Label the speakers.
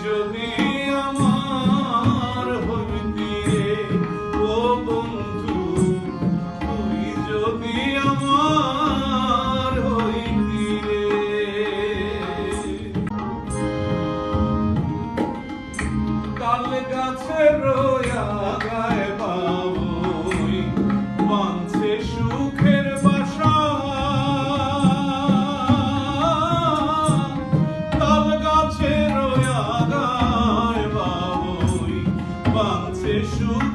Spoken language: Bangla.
Speaker 1: যদি আমার হইতি রে ও বন্ধু, তুই যদি আমার হইতি রে। তাল গাছের আগায় বাবুই বাঁধছে সুখের বাসা, তাল গাছের আগায় বাবুই বাঁধছে সুখ